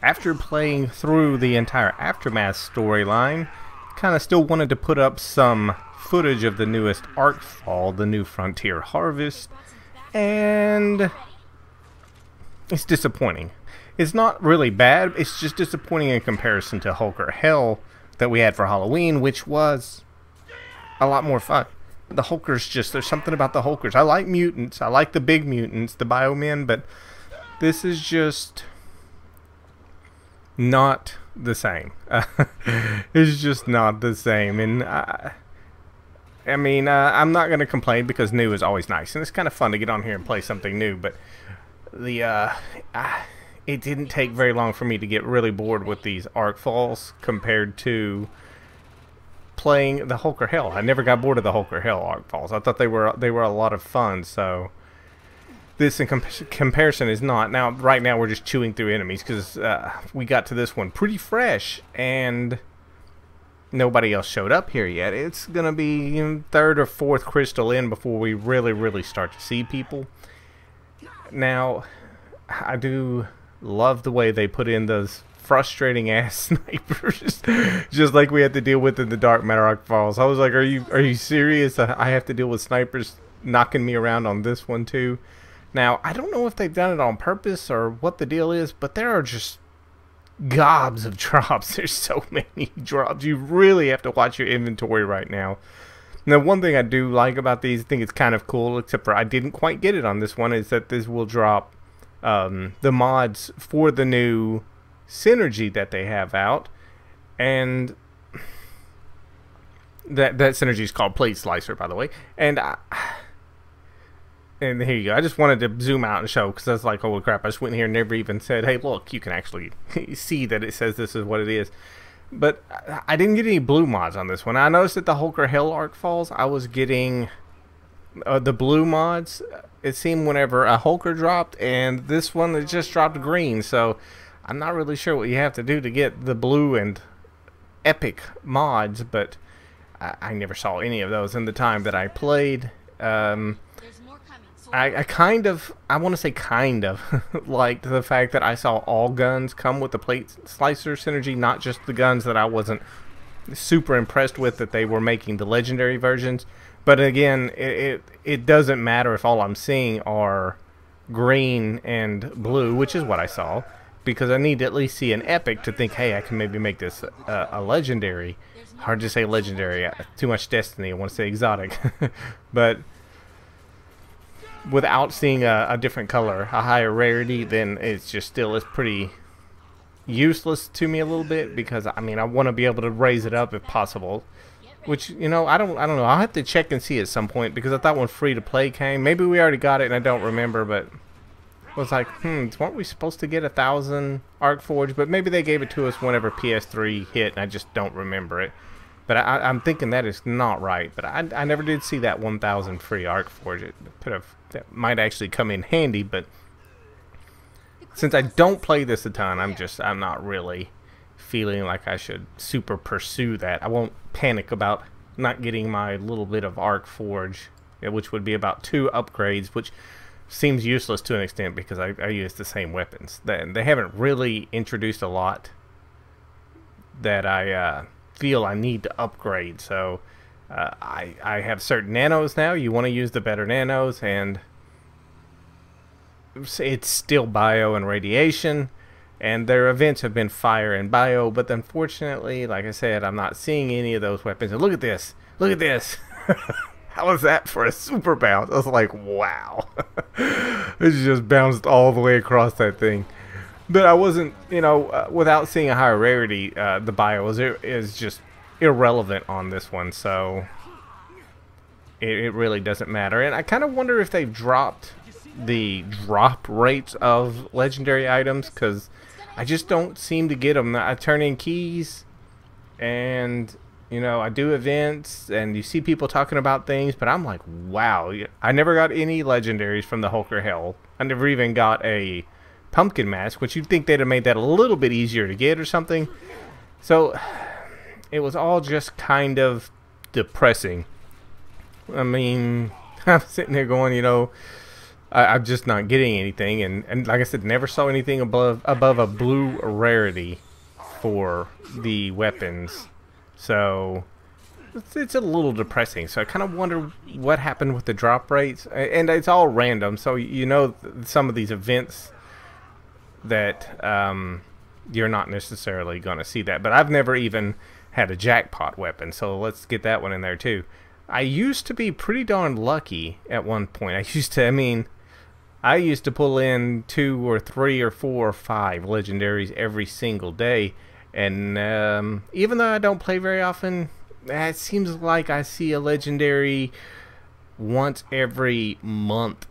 after playing through the entire Aftermath storyline, kind of still wanted to put up some footage of the newest Arkfall, the new Frontier Harvest, and it's disappointing. It's not really bad, it's just disappointing in comparison to Hulker Hell that we had for Halloween, which was a lot more fun. The Hulkers, just, there's something about the Hulkers. I like mutants, I like the big mutants, the Biomen, but this is just not the same. It's just not the same. And I mean, I'm not going to complain because new is always nice, and it's kind of fun to get on here and play something new, but the it didn't take very long for me to get really bored with these Arkfalls compared to playing the Hulker Hell. I never got bored of the Hulker Hell Arkfalls. I thought they were a lot of fun, so this in comparison is not. Now, right now we're just chewing through enemies because we got to this one pretty fresh and nobody else showed up here yet. It's gonna be, you know, third or fourth crystal in before we really start to see people. Now, I do love the way they put in those frustrating ass snipers, just like we had to deal with in the Dark Matter Arkfalls. I was like, are you serious? I have to deal with snipers knocking me around on this one too. Now, I don't know if they've done it on purpose or what the deal is, but there are just gobs of drops. There's so many drops. You really have to watch your inventory right now. Now, one thing I do like about these, I think it's kind of cool, except for I didn't quite get it on this one, is that this will drop the mods for the new synergy that they have out, and that synergy is called Plate Slicer, by the way. And here you go. I just wanted to zoom out and show, because I was like, holy crap, I just went here and never even said, hey, look, you can actually see that it says this is what it is. But I didn't get any blue mods on this one. I noticed that the Hulker Hell Arkfalls, I was getting the blue mods, it seemed, whenever a Hulker dropped, and this one, it just dropped green. So I'm not really sure what you have to do to get the blue and epic mods, but I never saw any of those in the time that I played. I kind of, I want to say kind of, liked the fact that I saw all guns come with the Plate Slicer synergy, not just the guns that I wasn't super impressed with that they were making the legendary versions. But again, it doesn't matter if all I'm seeing are green and blue, which is what I saw, because I need to at least see an epic to think, hey, I can maybe make this a legendary. Hard to say legendary, too much Destiny, I want to say exotic. But without seeing a different color, a higher rarity, then it's just still is pretty useless to me a little bit, because I mean, I want to be able to raise it up if possible, which, you know, I don't know. I'll have to check and see at some point, because I thought when free to play came, maybe we already got it and I don't remember, but I was like, weren't we supposed to get 1,000 Arkforge? But maybe they gave it to us whenever PS3 hit and I just don't remember it. But I'm thinking that is not right. But I never did see that 1,000 free Arkforge. That might actually come in handy, but since I don't play this a ton, I'm not really feeling like I should super pursue that. I won't panic about not getting my little bit of Arkforge, which would be about 2 upgrades, which seems useless to an extent because I use the same weapons. They haven't really introduced a lot that I feel I need to upgrade. So I have certain nanos now. You want to use the better nanos, and it's still bio and radiation, and their events have been fire and bio, but unfortunately, like I said, I'm not seeing any of those weapons. And look at this, how was that for a super bounce? I was like, wow. It just bounced all the way across that thing. But I wasn't, you know, without seeing a higher rarity, the bio is just irrelevant on this one, so it really doesn't matter. And I kind of wonder if they've dropped the drop rates of legendary items, because I just don't seem to get them. I turn in keys, and, you know, I do events, and you see people talking about things, but I'm like, wow, I never got any legendaries from the Hulker Hell. I never even got a pumpkin mask, which you'd think they'd have made that a little bit easier to get or something. So it was all just kind of depressing. I mean, I'm sitting there going, you know, I'm just not getting anything, and like I said, never saw anything above a blue rarity for the weapons. So it's a little depressing. So I kind of wonder what happened with the drop rates, and it's all random. So you know, some of these events that you're not necessarily going to see that. But I've never even had a jackpot weapon, so let's get that one in there too. I used to be pretty darn lucky at one point. I used to pull in 2 or 3 or 4 or 5 legendaries every single day, and even though I don't play very often, it seems like I see a legendary once every month.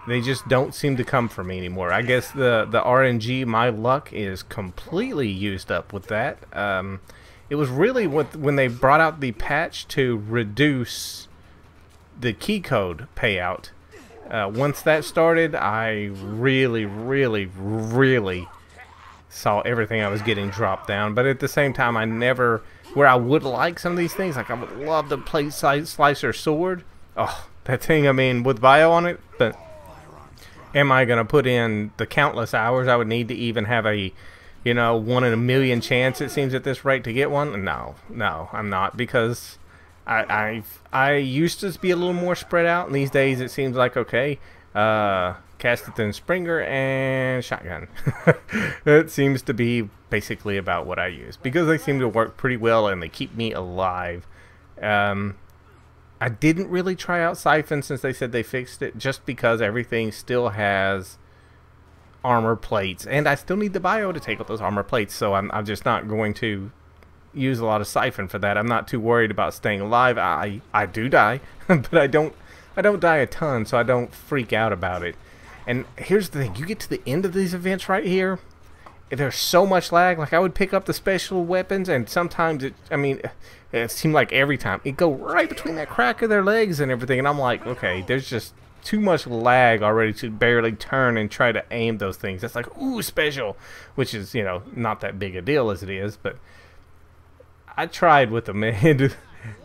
They just don't seem to come for me anymore. I guess the RNG, my luck is completely used up with that. It was really when they brought out the patch to reduce the key code payout. Once that started, I really saw everything I was getting dropped down. But at the same time, I never, where I would like some of these things, like I would love to play Slicer Sword. Oh, that thing, I mean, with bio on it, but am I going to put in the countless hours I would need to even have a, you know, 1 in a million chance, it seems, at this rate to get one? No, I'm not, because I used to be a little more spread out, and these days it seems like, okay, Cast-a-Thin Springer and Shotgun. It seems to be basically about what I use, because they seem to work pretty well and they keep me alive. I didn't really try out Siphon since they said they fixed it, just because everything still has armor plates, and I still need the bio to take out those armor plates, so I'm just not going to use a lot of Siphon for that. I'm not too worried about staying alive. I do die, but I don't die a ton, so I don't freak out about it. And here's the thing, you get to the end of these events right here, there's so much lag. Like, I would pick up the special weapons, and sometimes it seemed like every time it'd go right between that crack of their legs and everything, and I'm like, okay, there's just too much lag already to barely turn and try to aim those things. That's like, ooh, special, which is, you know, not that big a deal as it is, but I tried with them, and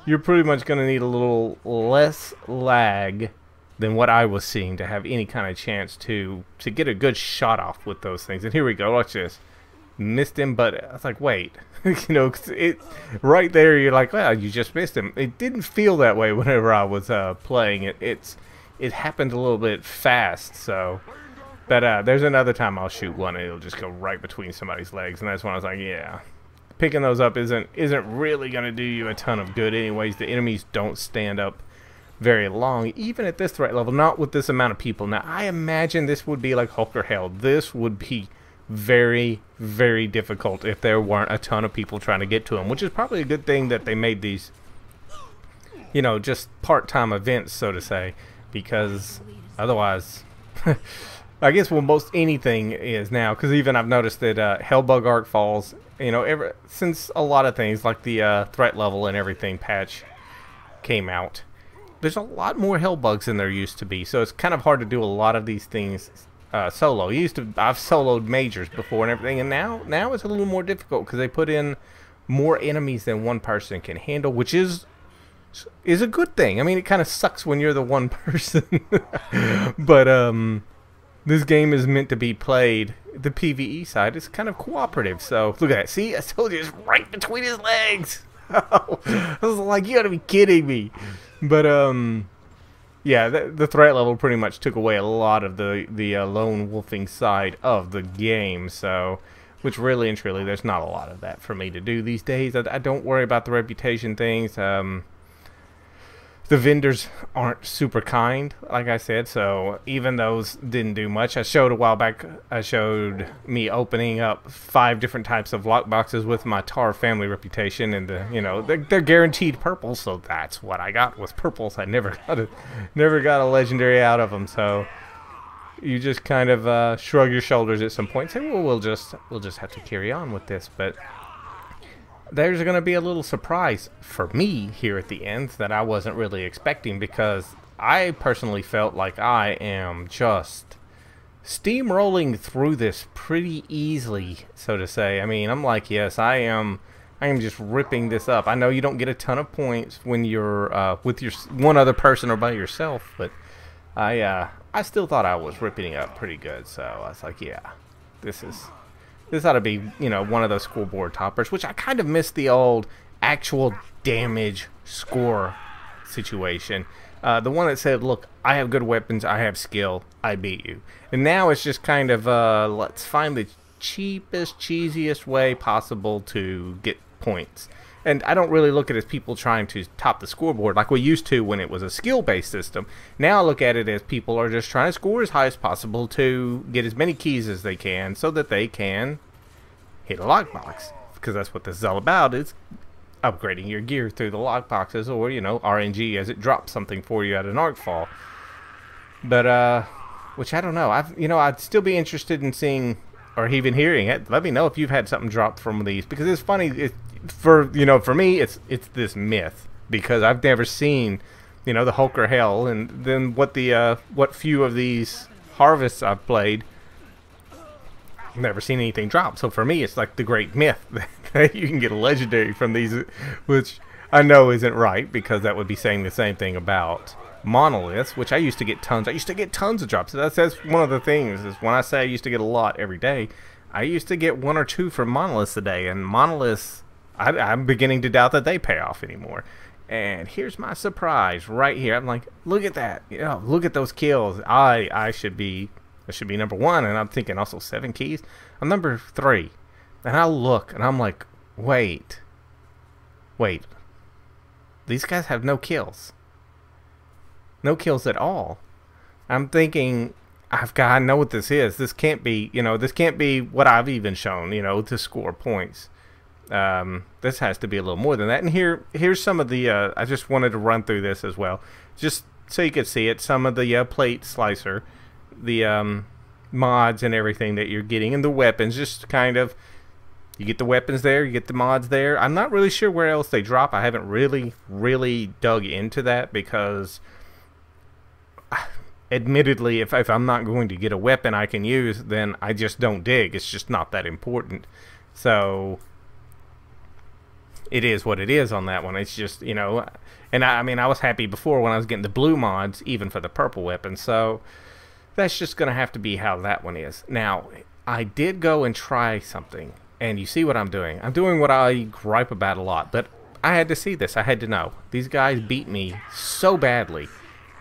you're pretty much going to need a little less lag than what I was seeing to have any kind of chance to get a good shot off with those things. And here we go, watch this. Missed him, but I was like, wait, you know, 'cause it right there, you're like, well, you just missed him. It didn't feel that way whenever I was playing it. It happened a little bit fast, so. But there's another time I'll shoot one and it'll just go right between somebody's legs, and that's when I was like, yeah, picking those up isn't really gonna do you a ton of good anyways. The enemies don't stand up very long, even at this threat level, not with this amount of people. Now, I imagine this would be like Hulker Hell. This would be very, very difficult if there weren't a ton of people trying to get to them, which is probably a good thing that they made these, you know, just part-time events, so to say, because otherwise, I guess, well, most anything is now, because even I've noticed that Hellbug Arkfalls, you know, since a lot of things like the threat level and everything patch came out, there's a lot more Hellbugs than there used to be, so it's kind of hard to do a lot of these things solo. I've soloed majors before and everything, and now it's a little more difficult because they put in more enemies than one person can handle, which is a good thing. I mean, it kind of sucks when you're the one person, but this game is meant to be played, the PvE side is kind of cooperative, so look at that. See, I told you, it's right between his legs. I was like, you gotta be kidding me. But yeah, the threat level pretty much took away a lot of the lone wolfing side of the game, so, which really and truly, there's not a lot of that for me to do these days. I don't worry about the reputation things. The vendors aren't super kind, like I said, so even those didn't do much. I showed a while back, I showed me opening up 5 different types of lockboxes with my Tar family reputation, and you know, they're guaranteed purple, so that's what I got, was purples. I never got a legendary out of them, so you just kind of shrug your shoulders at some point and say, well, we'll just have to carry on with this. But there's going to be a little surprise for me here at the end that I wasn't really expecting, because I personally felt like I am just steamrolling through this pretty easily, so to say. I mean, I'm like, yes, I am just ripping this up. I know you don't get a ton of points when you're with one other person or by yourself, but I still thought I was ripping it up pretty good, so I was like, yeah, this ought to be, you know, one of those scoreboard toppers, which I kind of miss the old actual damage score situation. The one that said, look, I have good weapons, I have skill, I beat you. And now it's just kind of, let's find the cheapest, cheesiest way possible to get points. And I don't really look at it as people trying to top the scoreboard like we used to when it was a skill-based system. Now I look at it as people are just trying to score as high as possible to get as many keys as they can so that they can hit a lockbox. Because that's what this is all about, is upgrading your gear through the lockboxes, or, you know, RNG as it drops something for you at an Arkfall. But, which I don't know. I'd still be interested in seeing or even hearing it. Let me know if you've had something drop from these, because it's funny. For me, it's this myth, because I've never seen, you know, the Hulker Hell, and then what few of these harvests I've played, I've never seen anything drop. So for me, it's like the great myth that you can get a legendary from these, which I know isn't right, because that would be saying the same thing about monoliths, which I used to get tons. I used to get tons of drops. So that's one of the things, is when I say I used to get a lot every day, I used to get 1 or 2 from monoliths a day, and monoliths, I'm beginning to doubt that they pay off anymore. And here's my surprise right here. I'm like, look at that. You know, look at those kills. I should be number 1, and I'm thinking also 7 keys. I'm number 3. And I look and I'm like, wait. These guys have no kills. No kills at all. I'm thinking, I know what this is. This can't be, you know, this can't be what I've even shown, you know, to score points. This has to be a little more than that. And here's some of the, I just wanted to run through this as well, just so you could see it. Some of the plate slicer, the mods and everything that you're getting, and the weapons, just kind of, you get the weapons there, you get the mods there. I'm not really sure where else they drop. I haven't really dug into that, because admittedly, if I'm not going to get a weapon I can use, then I just don't dig. It's just not that important. So it is what it is on that one. It's just, you know, and I mean, I was happy before when I was getting the blue mods, even for the purple weapons. So that's just going to have to be how that one is. Now, I did go and try something, and you see what I'm doing. I'm doing what I gripe about a lot, but I had to see this. I had to know. These guys beat me so badly,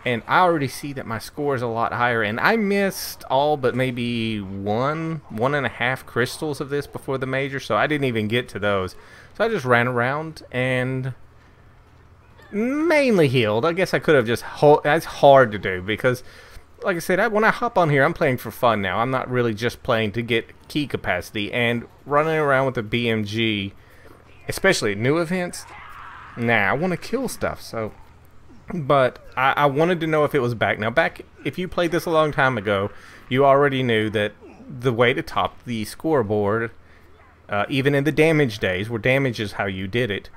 and I already see that my score is a lot higher, and I missed all but maybe 1.5 crystals of this before the major, so I didn't even get to those. So I just ran around and mainly healed. I guess I could have just, that's hard to do, because like I said, when I hop on here, I'm playing for fun now. I'm not really just playing to get key capacity, and running around with the BMG, especially at new events, nah, I want to kill stuff. So, but I wanted to know if it was back. Now, if you played this a long time ago, you already knew that the way to top the scoreboard, even in the damage days, where damage is how you did it,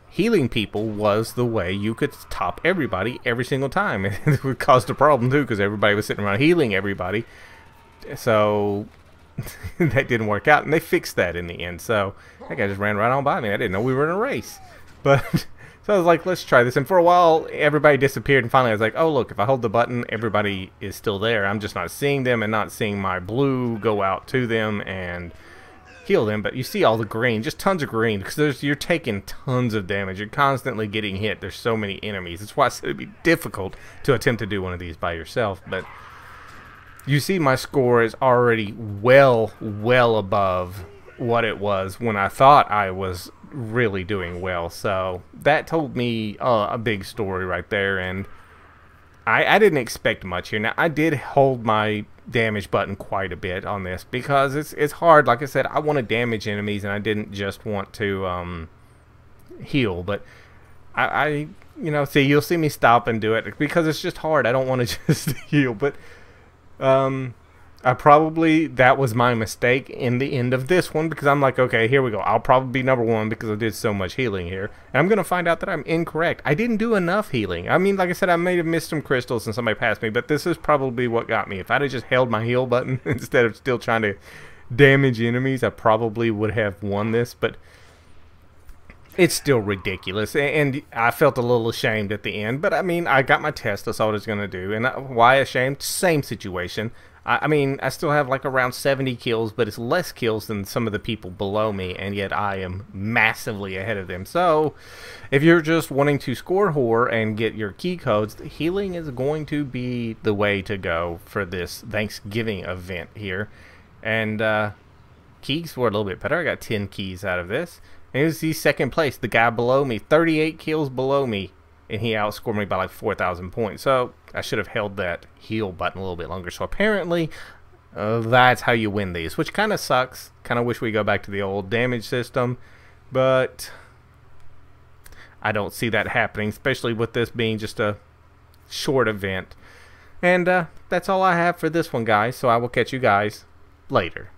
healing people was the way you could top everybody every single time. It would cause a problem too, because everybody was sitting around healing everybody. So that didn't work out, and they fixed that in the end. So that guy just ran right on by me. I didn't know we were in a race. But so I was like, let's try this. And for a while, everybody disappeared, and finally I was like, oh look, if I hold the button, everybody is still there. I'm just not seeing them, and not seeing my blue go out to them and heal them. But you see all the green, just tons of green, because you're taking tons of damage. You're constantly getting hit. There's so many enemies. That's why I said it'd be difficult to attempt to do one of these by yourself. But you see my score is already well above what it was when I thought I was really doing well. So that told me a big story right there, and I didn't expect much here. Now, I did hold my damage button quite a bit on this, because it's hard. Like I said, I want to damage enemies, and I didn't just want to heal. But I you know, you'll see me stop and do it, because it's just hard. I don't want to just heal. But that was my mistake in the end of this one, because I'm like, okay, here we go. I'll probably be number 1 because I did so much healing here. And I'm going to find out that I'm incorrect. I didn't do enough healing. I mean, like I said, I may have missed some crystals and somebody passed me, but this is probably what got me. If I'd have just held my heal button instead of still trying to damage enemies, I probably would have won this. But It's still ridiculous, and I felt a little ashamed at the end. But I mean, I got my test. That's all I was gonna do. And why ashamed? Same situation. I mean, I still have like around 70 kills, but it's less kills than some of the people below me, and yet I am massively ahead of them. So, if you're just wanting to score horror and get your key codes, healing is going to be the way to go for this Thanksgiving event here. And keys were a little bit better. I got 10 keys out of this. And here's the second place, the guy below me, 38 kills below me, and he outscored me by like 4,000 points. So I should have held that heal button a little bit longer. So apparently that's how you win these, which kind of sucks. Kind of wish we go back to the old damage system, but I don't see that happening, especially with this being just a short event. And that's all I have for this one, guys. So I will catch you guys later.